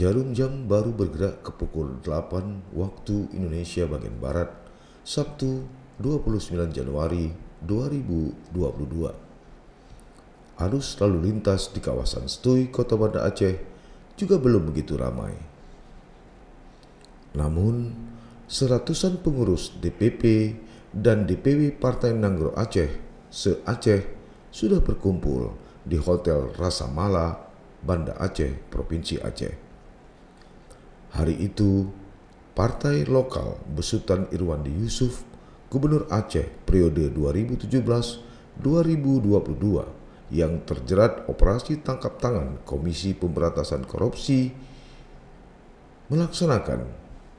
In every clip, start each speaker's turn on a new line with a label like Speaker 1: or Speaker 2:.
Speaker 1: Jarum jam baru bergerak ke pukul 8 waktu Indonesia bagian Barat, Sabtu 29 Januari 2022. Arus lalu lintas di kawasan Stui, Kota Banda Aceh juga belum begitu ramai. Namun, seratusan pengurus DPP dan DPW Partai Nanggro Aceh se-Aceh sudah berkumpul di Hotel Rasa Mala, Banda Aceh, Provinsi Aceh. Hari itu, partai lokal besutan Irwandi Yusuf, Gubernur Aceh periode 2017-2022 yang terjerat operasi tangkap tangan Komisi Pemberantasan Korupsi melaksanakan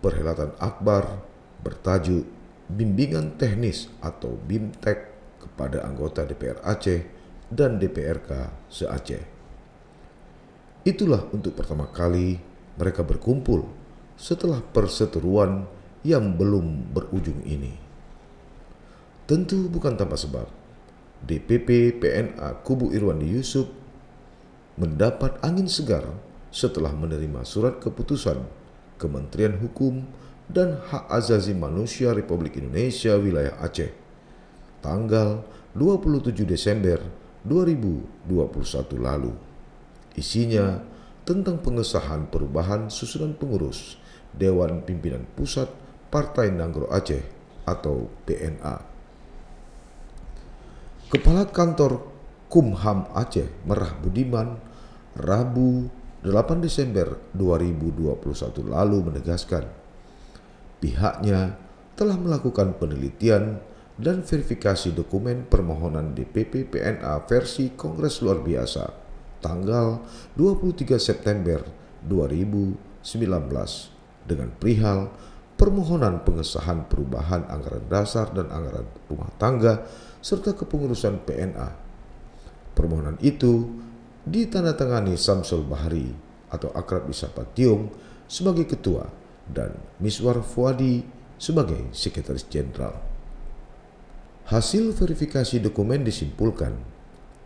Speaker 1: perhelatan akbar bertajuk Bimbingan Teknis atau BIMTEK kepada anggota DPR Aceh dan DPRK se-Aceh. Itulah untuk pertama kali mereka berkumpul setelah perseteruan yang belum berujung ini. Tentu bukan tanpa sebab, DPP PNA Kubu Irwandi Yusuf mendapat angin segar setelah menerima surat keputusan Kementerian Hukum dan Hak Asasi Manusia Republik Indonesia Wilayah Aceh tanggal 27 Desember 2021 lalu. Isinya tentang pengesahan perubahan susunan pengurus Dewan Pimpinan Pusat Partai Nanggro Aceh atau PNA. Kepala Kantor Kumham Aceh Merah Budiman Rabu 8 Desember 2021 lalu menegaskan pihaknya telah melakukan penelitian dan verifikasi dokumen permohonan DPP PNA versi Kongres Luar Biasa tanggal 23 September 2019 dengan perihal permohonan pengesahan perubahan anggaran dasar dan anggaran rumah tangga serta kepengurusan PNA. Permohonan itu ditandatangani Samsul Bahri atau akrab disapa Tiong sebagai ketua dan Miswar Fuadi sebagai sekretaris jenderal. Hasil verifikasi dokumen disimpulkan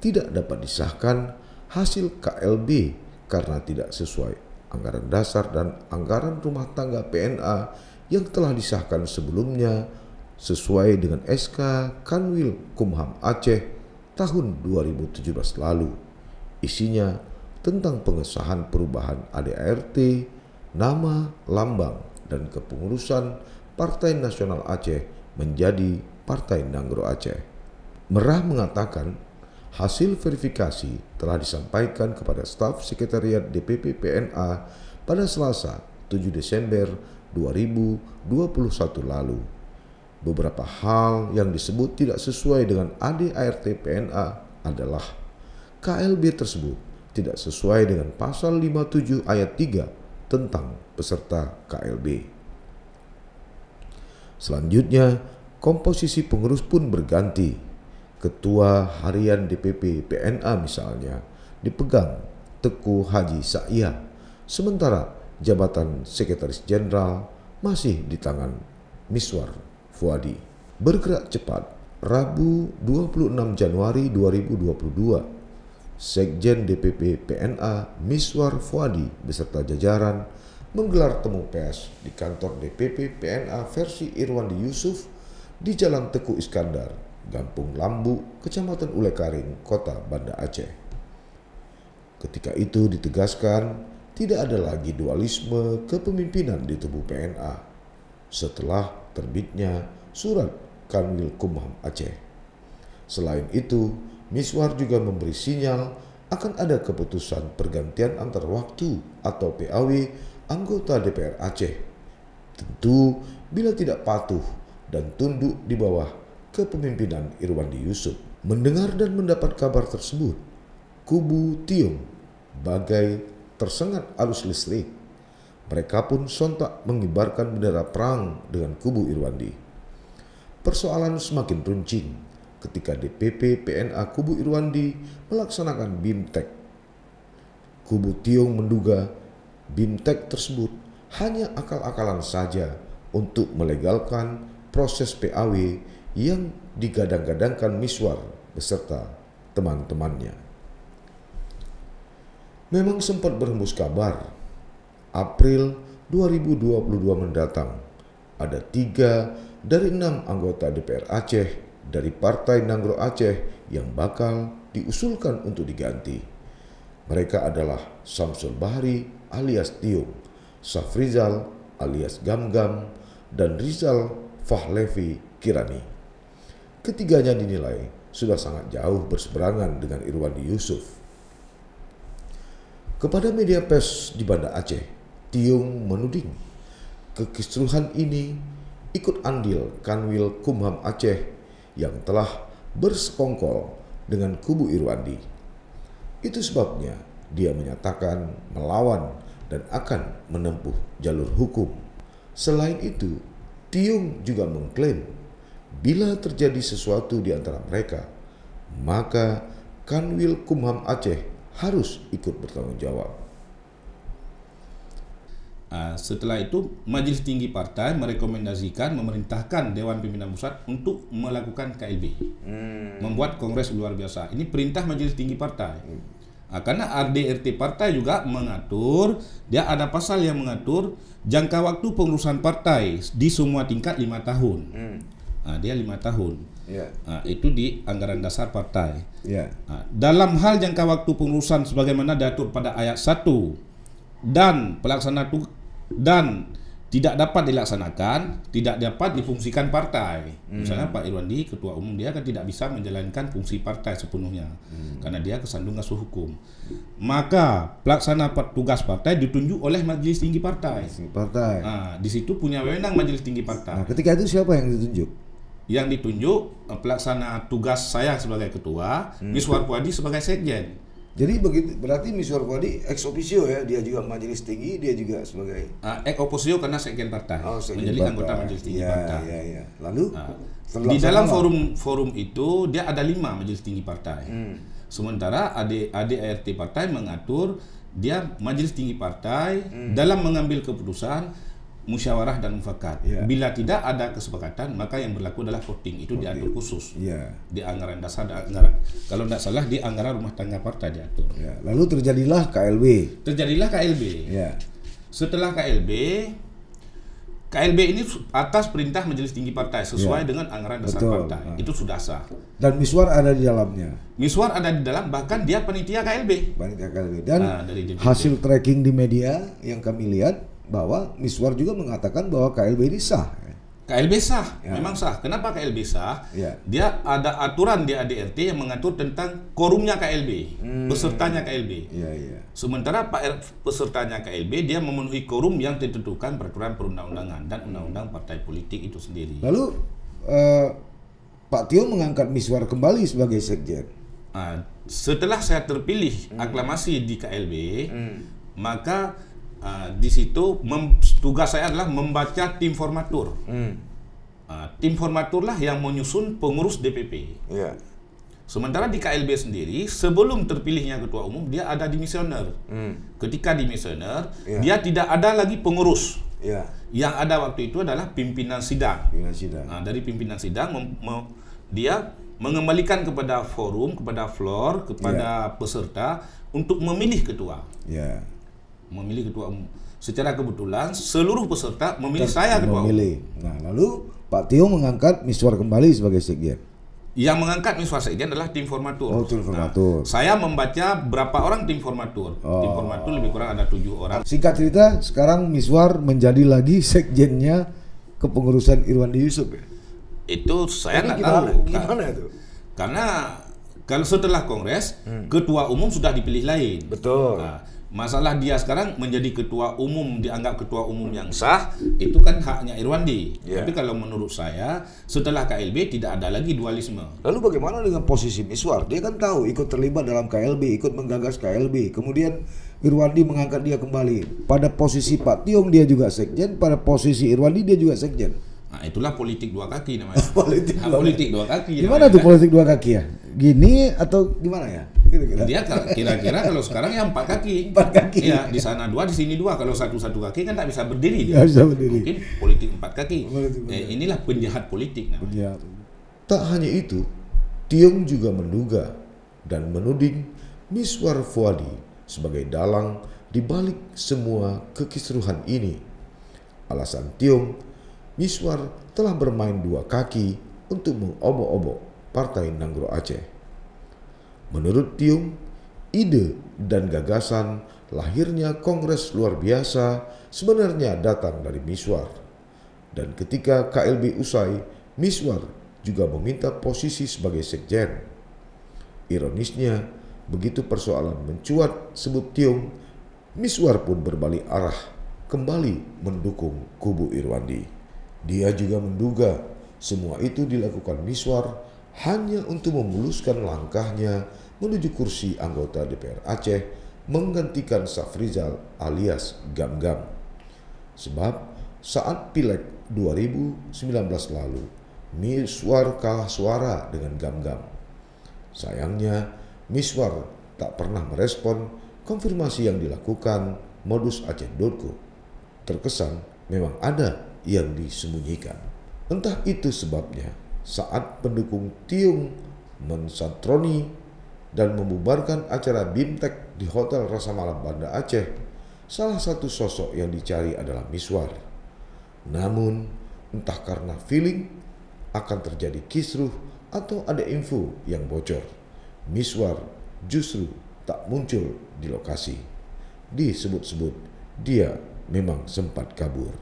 Speaker 1: tidak dapat disahkan hasil KLB karena tidak sesuai anggaran dasar dan anggaran rumah tangga PNA yang telah disahkan sebelumnya sesuai dengan SK Kanwil Kumham Aceh tahun 2017 lalu. Isinya tentang pengesahan perubahan ADART, nama, lambang, dan kepengurusan Partai Nasional Aceh menjadi Partai Nanggro Aceh. Merah mengatakan hasil verifikasi telah disampaikan kepada staf sekretariat DPP PNA pada Selasa 7 Desember 2021 lalu. Beberapa hal yang disebut tidak sesuai dengan ADART PNA adalah KLB tersebut tidak sesuai dengan pasal 57 ayat 3 tentang peserta KLB. Selanjutnya, komposisi pengurus pun berganti. Ketua Harian DPP PNA misalnya dipegang Teguh Haji Sa'ya, sementara jabatan Sekretaris Jenderal masih di tangan Miswar Fuadi. Bergerak cepat, Rabu 26 Januari 2022, Sekjen DPP PNA Miswar Fuadi beserta jajaran menggelar temu pers di kantor DPP PNA versi Irwandi Yusuf di Jalan Teguh Iskandar, Gampung Lambu, Kecamatan Ulekaring, Kota Banda Aceh. Ketika itu ditegaskan tidak ada lagi dualisme kepemimpinan di tubuh PNA setelah terbitnya surat Kanwil Kumham Aceh. Selain itu, Miswar juga memberi sinyal akan ada keputusan pergantian antar waktu atau PAW anggota DPR Aceh. Tentu bila tidak patuh dan tunduk di bawah kepemimpinan Irwandi Yusuf. Mendengar dan mendapat kabar tersebut, kubu Tiong bagai tersengat arus listrik. Mereka pun sontak mengibarkan bendera perang dengan kubu Irwandi. Persoalan semakin runcing ketika DPP PNA kubu Irwandi melaksanakan BIMTEK. Kubu Tiong menduga BIMTEK tersebut hanya akal-akalan saja untuk melegalkan proses PAW yang digadang-gadangkan Miswar beserta teman-temannya. Memang sempat berhembus kabar April 2022 mendatang, ada 3 dari 6 anggota DPR Aceh dari Partai Nanggro Aceh yang bakal diusulkan untuk diganti. Mereka adalah Samsul Bahri alias Tiung, Safrizal alias Gamgam, dan Rizal Fahlevi Kirani. Ketiganya dinilai sudah sangat jauh berseberangan dengan Irwandi Yusuf. Kepada media pers di Banda Aceh, Tiung menuding kekisruhan ini ikut andil Kanwil Kumham Aceh yang telah bersekongkol dengan kubu Irwandi. Itu sebabnya dia menyatakan melawan dan akan menempuh jalur hukum. Selain itu, Tiung juga mengklaim bila terjadi sesuatu di antara mereka, maka Kanwil Kumham Aceh harus ikut bertanggung jawab.
Speaker 2: Setelah itu, Majelis Tinggi Partai merekomendasikan memerintahkan Dewan Pimpinan Pusat untuk melakukan KLB, membuat kongres luar biasa. Ini perintah Majelis Tinggi Partai. Karena ADRT Partai juga mengatur, dia ada pasal yang mengatur jangka waktu pengurusan partai di semua tingkat 5 tahun. Dia 5 tahun. Itu di anggaran dasar partai. Dalam hal jangka waktu pengurusan sebagaimana diatur pada ayat 1 dan dan tidak dapat dilaksanakan, tidak dapat difungsikan partai. Misalnya Pak Irwandi, Ketua Umum, dia kan tidak bisa menjalankan fungsi partai sepenuhnya karena dia kesandung asuh hukum. Maka pelaksana tugas partai ditunjuk oleh Majelis Tinggi Partai. Di situ punya wewenang Majelis Tinggi Partai.
Speaker 1: Ketika itu siapa yang ditunjuk?
Speaker 2: Yang ditunjuk pelaksana tugas saya sebagai ketua, Miswar Puadi sebagai sekjen.
Speaker 1: Jadi begitu, berarti Miswar Puadi ex officio ya, dia juga majelis tinggi, dia juga sebagai
Speaker 2: ex officio karena sekjen partai, menjadi anggota majelis tinggi partai.
Speaker 1: Lalu
Speaker 2: di dalam forum itu dia ada 5 majelis tinggi partai. Sementara ADRT partai mengatur dia majelis tinggi partai dalam mengambil keputusan musyawarah dan mufakat. Bila tidak ada kesepakatan, maka yang berlaku adalah voting. Itu diatur khusus di anggaran dasar, kalau tidak salah di anggaran rumah tangga partai diatur.
Speaker 1: Lalu terjadilah KLB.
Speaker 2: Setelah KLB ini atas perintah Majelis Tinggi Partai sesuai dengan anggaran dasar partai. Itu sudah sah.
Speaker 1: Dan Miswar ada di dalamnya.
Speaker 2: Miswar ada di dalam, bahkan dia panitia KLB.
Speaker 1: Dan hasil tracking di media yang kami lihat bahwa Miswar juga mengatakan bahwa KLB ini sah.
Speaker 2: KLB sah, memang sah. Kenapa KLB sah? Dia ada aturan di ADRT yang mengatur tentang korumnya KLB, pesertanya KLB. Sementara pesertanya KLB dia memenuhi korum yang ditentukan peraturan perundang-undangan dan undang-undang partai politik itu sendiri.
Speaker 1: Lalu Pak Tio mengangkat Miswar kembali sebagai sekjen.
Speaker 2: Setelah saya terpilih aklamasi di KLB, maka di situ tugas saya adalah membaca tim formatur. Tim formatur lah yang menyusun pengurus DPP. Sementara di KLB sendiri, sebelum terpilihnya ketua umum, dia ada dimisioner. Ketika dimisioner, dia tidak ada lagi pengurus. Yang ada waktu itu adalah pimpinan sidang. Dari pimpinan sidang, dia mengembalikan kepada forum, kepada floor, kepada peserta untuk memilih ketua. Memilih ketua umum. Secara kebetulan seluruh peserta memilih saya ketua umum.
Speaker 1: Nah, lalu Pak Tio mengangkat Miswar kembali sebagai sekjen.
Speaker 2: Yang mengangkat Miswar sekjen adalah tim formatur.
Speaker 1: Tim formatur.
Speaker 2: Saya membaca berapa orang tim formatur. Tim formatur lebih kurang ada 7 orang.
Speaker 1: Singkat cerita, sekarang Miswar menjadi lagi sekjennya kepengurusan Irwandi Yusuf.
Speaker 2: Itu saya nggak tahu.
Speaker 1: Gimana itu?
Speaker 2: Karena kalau setelah kongres, ketua umum sudah dipilih lain.
Speaker 1: Betul.
Speaker 2: Masalah dia sekarang menjadi ketua umum, dianggap ketua umum yang sah, itu kan haknya Irwandi. Tapi kalau menurut saya, setelah KLB tidak ada lagi dualisme.
Speaker 1: Lalu bagaimana dengan posisi Miswar? Dia kan tahu ikut terlibat dalam KLB, ikut menggagas KLB. Kemudian Irwandi mengangkat dia kembali. Pada posisi Pak Tiong dia juga sekjen, pada posisi Irwandi dia juga sekjen.
Speaker 2: Nah, itulah politik 2 kaki namanya.
Speaker 1: politik
Speaker 2: 2 kaki.
Speaker 1: Gimana tuh politik 2 kaki ya? Gini atau gimana ya?
Speaker 2: Dia kira-kira kalau sekarang ya 4 kaki.
Speaker 1: 4 kaki.
Speaker 2: Ya, di sana 2, di sini 2. Kalau satu kaki kan tak bisa berdiri dia.
Speaker 1: Bisa berdiri.
Speaker 2: Mungkin politik 4 kaki. Inilah penjahat politik namanya.
Speaker 1: Tak hanya itu, Tiong juga menduga dan menuding Miswar Fuadi sebagai dalang di balik semua kekisruhan ini. Alasan Tiong, Miswar telah bermain dua kaki untuk mengobok-obok Partai Nanggro Aceh. Menurut Tiong, ide dan gagasan lahirnya Kongres Luar Biasa sebenarnya datang dari Miswar. Dan ketika KLB usai, Miswar juga meminta posisi sebagai sekjen. Ironisnya, begitu persoalan mencuat sebut Tiong, Miswar pun berbalik arah, kembali mendukung kubu Irwandi. Dia juga menduga semua itu dilakukan Miswar hanya untuk memuluskan langkahnya menuju kursi anggota DPR Aceh menggantikan Safrizal alias Gam-Gam. Sebab saat Pileg 2019 lalu, Miswar kalah suara dengan Gam-Gam. Sayangnya, Miswar tak pernah merespon konfirmasi yang dilakukan modus Aceh.co. Terkesan memang ada yang disembunyikan. Entah itu sebabnya saat pendukung Tiong mensantroni dan membubarkan acara BIMTEK di Hotel Rasa Malam Banda Aceh, salah satu sosok yang dicari adalah Miswar. Namun, entah karena feeling akan terjadi kisruh atau ada info yang bocor, Miswar justru tak muncul di lokasi. Disebut-sebut dia memang sempat kabur.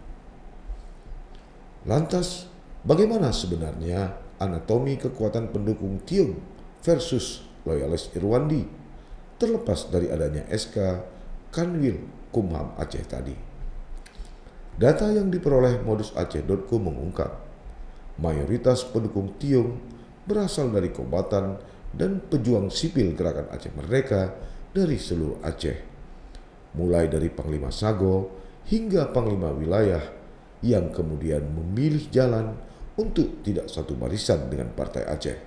Speaker 1: Lantas, bagaimana sebenarnya anatomi kekuatan pendukung Tiong versus loyalis Irwandi, terlepas dari adanya SK Kanwil Kumham Aceh tadi? Data yang diperoleh modus Aceh.co mengungkap, mayoritas pendukung Tiong berasal dari kombatan dan pejuang sipil Gerakan Aceh Merdeka dari seluruh Aceh, mulai dari Panglima Sago hingga Panglima Wilayah yang kemudian memilih jalan untuk tidak satu barisan dengan Partai Aceh.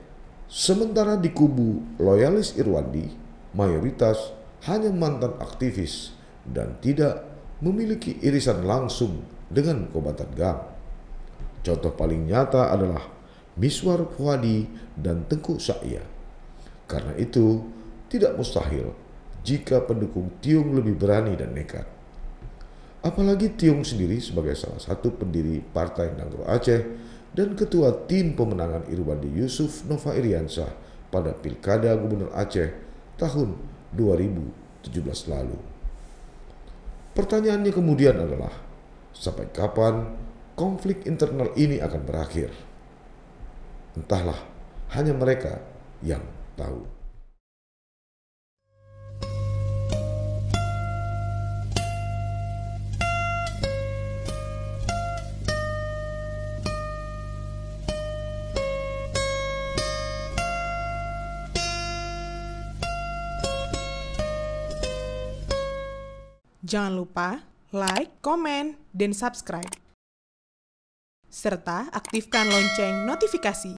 Speaker 1: Sementara di kubu loyalis Irwandi, mayoritas hanya mantan aktivis dan tidak memiliki irisan langsung dengan kombatan GAM. Contoh paling nyata adalah Miswar Fuadi dan Tengku Sa'ya. Karena itu, tidak mustahil jika pendukung Tiong lebih berani dan nekat. Apalagi Tiong sendiri sebagai salah satu pendiri Partai Nanggro Aceh dan ketua tim pemenangan Irwandi Yusuf Nova Iriansah pada Pilkada Gubernur Aceh tahun 2017 lalu. Pertanyaannya kemudian adalah, sampai kapan konflik internal ini akan berakhir? Entahlah, hanya mereka yang tahu.
Speaker 3: Jangan lupa like, komen, dan subscribe. Serta aktifkan lonceng notifikasi.